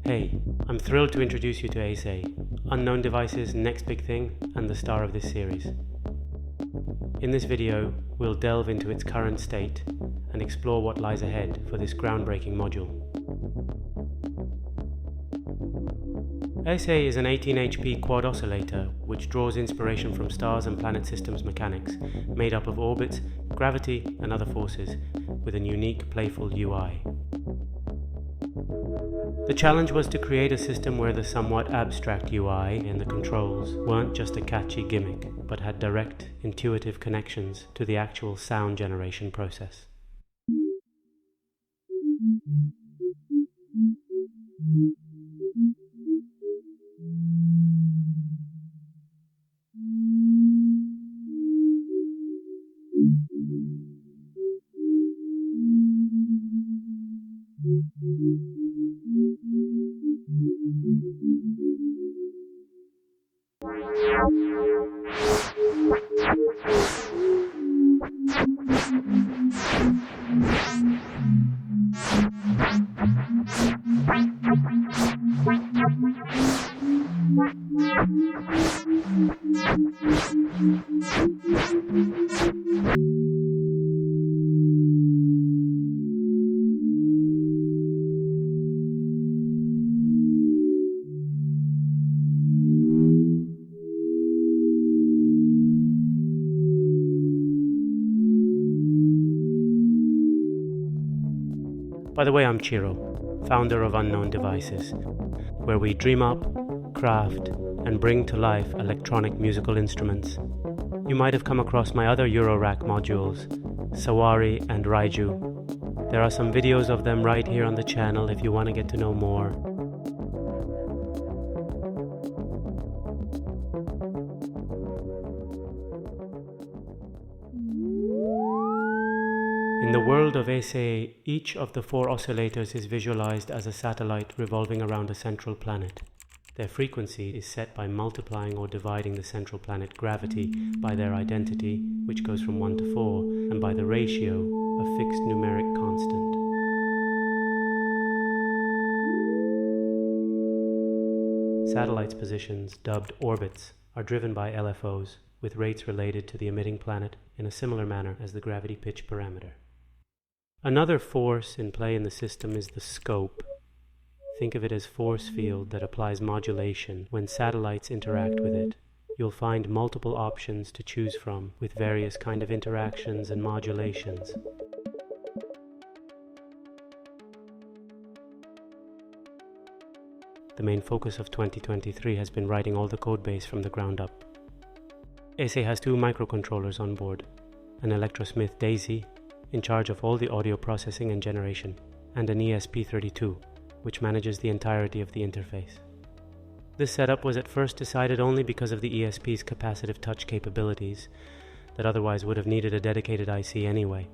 Hey, I'm thrilled to introduce you to Eisei, Unknown Devices' next big thing and the star of this series. In this video, we'll delve into its current state and explore what lies ahead for this groundbreaking module. Eisei is an 18 HP quad oscillator which draws inspiration from stars and planet systems mechanics, made up of orbits, gravity and other forces, with a unique, playful UI. The challenge was to create a system where the somewhat abstract UI and the controls weren't just a catchy gimmick, but had direct, intuitive connections to the actual sound generation process. By the way, I'm Chiro, founder of Unknown Devices, where we dream up, craft, and bring to life electronic musical instruments. You might have come across my other Eurorack modules, Sawari and Raiju. There are some videos of them right here on the channel if you want to get to know more. In the world of Eisei, each of the 4 oscillators is visualized as a satellite revolving around a central planet. Their frequency is set by multiplying or dividing the central planet gravity by their identity, which goes from 1 to 4, and by the ratio, a fixed numeric constant. Satellites' positions, dubbed orbits, are driven by LFOs, with rates related to the emitting planet in a similar manner as the gravity pitch parameter. Another force in play in the system is the scope. Think of it as force field that applies modulation when satellites interact with it. You'll find multiple options to choose from with various kind of interactions and modulations. The main focus of 2023 has been writing all the codebase from the ground up. Eisei has 2 microcontrollers on board, an Electrosmith Daisy, in charge of all the audio processing and generation, and an ESP32, which manages the entirety of the interface. This setup was at first decided only because of the ESP's capacitive touch capabilities, that otherwise would have needed a dedicated IC anyway,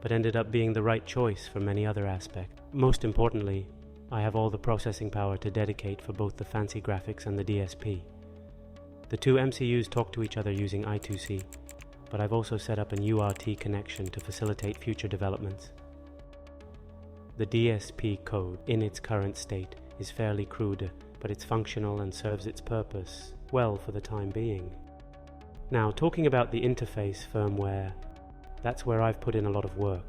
but ended up being the right choice for many other aspects. Most importantly, I have all the processing power to dedicate for both the fancy graphics and the DSP. The 2 MCUs talk to each other using I2C, but I've also set up an UART connection to facilitate future developments. The DSP code, in its current state, is fairly crude, but it's functional and serves its purpose well for the time being. Now, talking about the interface firmware, that's where I've put in a lot of work.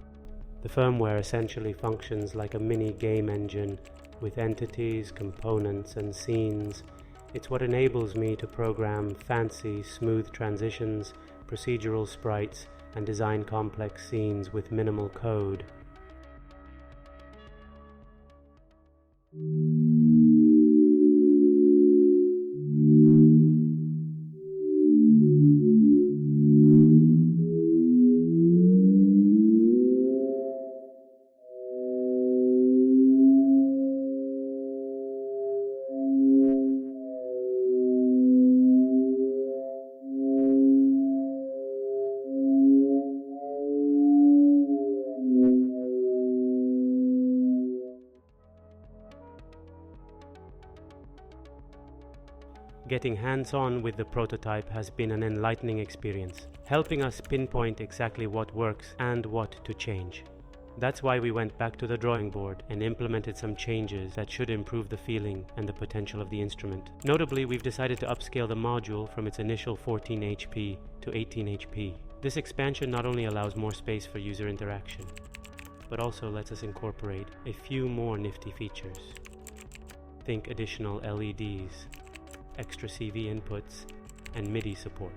The firmware essentially functions like a mini game engine with entities, components, and scenes. It's what enables me to program fancy, smooth transitions, procedural sprites, and design complex scenes with minimal code. Getting hands-on with the prototype has been an enlightening experience, helping us pinpoint exactly what works and what to change. That's why we went back to the drawing board and implemented some changes that should improve the feeling and the potential of the instrument. Notably, we've decided to upscale the module from its initial 14 HP to 18 HP. This expansion not only allows more space for user interaction, but also lets us incorporate a few more nifty features. Think additional LEDs, extra CV inputs, and MIDI support.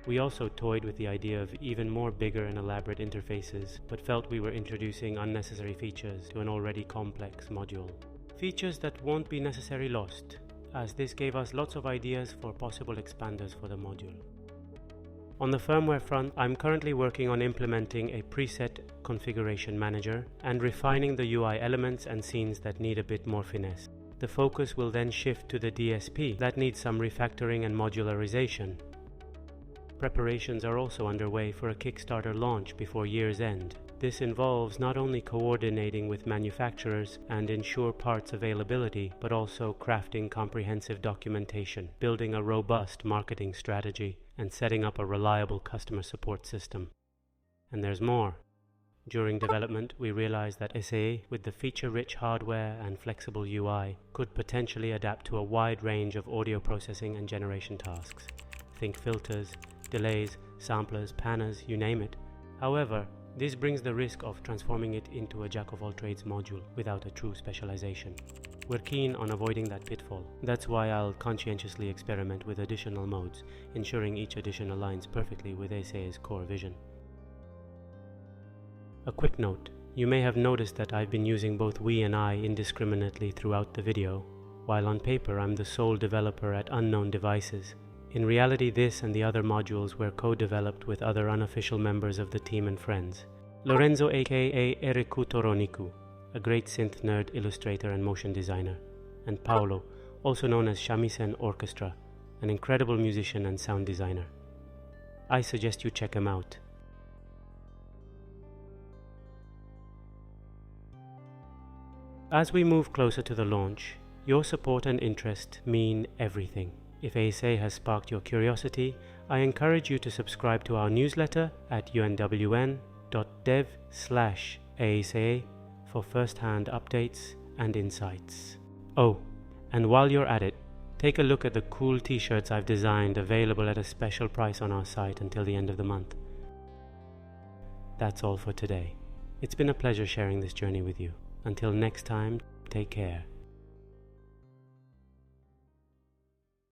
We also toyed with the idea of even more bigger and elaborate interfaces, but felt we were introducing unnecessary features to an already complex module. Features that won't be necessarily lost, as this gave us lots of ideas for possible expanders for the module. On the firmware front, I'm currently working on implementing a preset configuration manager and refining the UI elements and scenes that need a bit more finesse. The focus will then shift to the DSP that needs some refactoring and modularization. Preparations are also underway for a Kickstarter launch before year's end. This involves not only coordinating with manufacturers and ensure parts availability, but also crafting comprehensive documentation, building a robust marketing strategy, and setting up a reliable customer support system. And there's more. During development, we realized that Eisei, with the feature-rich hardware and flexible UI, could potentially adapt to a wide range of audio processing and generation tasks. Think filters, delays, samplers, panners, you name it. However, this brings the risk of transforming it into a jack-of-all-trades module without a true specialization. We're keen on avoiding that pitfall. That's why I'll conscientiously experiment with additional modes, ensuring each addition aligns perfectly with Eisei's core vision. A quick note, you may have noticed that I've been using both we and I indiscriminately throughout the video. While on paper I'm the sole developer at Unknown Devices, in reality this and the other modules were co-developed with other unofficial members of the team and friends. Lorenzo aka Eriku Toroniku, a great synth nerd, illustrator and motion designer, and Paolo, also known as Shamisen Orchestra, an incredible musician and sound designer. I suggest you check him out. As we move closer to the launch, your support and interest mean everything. If Eisei has sparked your curiosity, I encourage you to subscribe to our newsletter at unwn.dev/Eisei for first-hand updates and insights. Oh, and while you're at it, take a look at the cool t-shirts I've designed, available at a special price on our site until the end of the month. That's all for today. It's been a pleasure sharing this journey with you. Until next time, take care.